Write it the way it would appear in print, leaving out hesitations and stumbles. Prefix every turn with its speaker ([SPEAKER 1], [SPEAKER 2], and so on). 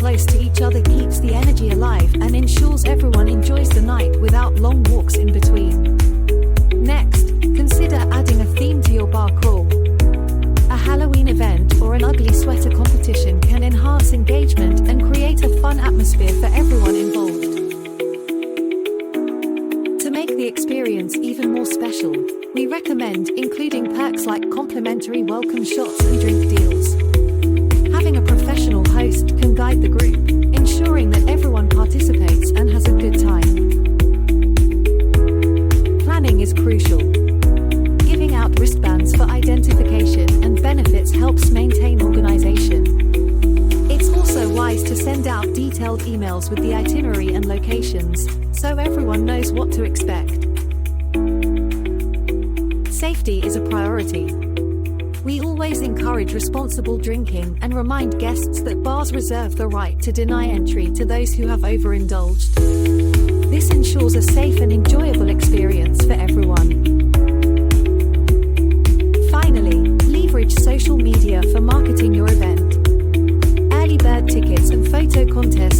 [SPEAKER 1] close to each other keeps the energy alive and ensures everyone enjoys the night without long walks in between. Next, consider adding a theme to your bar crawl. A Halloween event or an ugly sweater competition can enhance engagement and create a fun atmosphere for everyone involved. To make the experience even more special, we recommend including perks like complimentary welcome shots and drink deals. Having a professional host can guide the group, ensuring that everyone participates and has a good time. Planning is crucial. Giving out wristbands for identification and benefits helps maintain organization. It's also wise to send out detailed emails with the itinerary and locations, so everyone knows what to expect. Safety is a priority. We always encourage responsible drinking and remind guests that bars reserve the right to deny entry to those who have overindulged. This ensures a safe and enjoyable experience for everyone. Finally, leverage social media for marketing your event. Early bird tickets and photo contests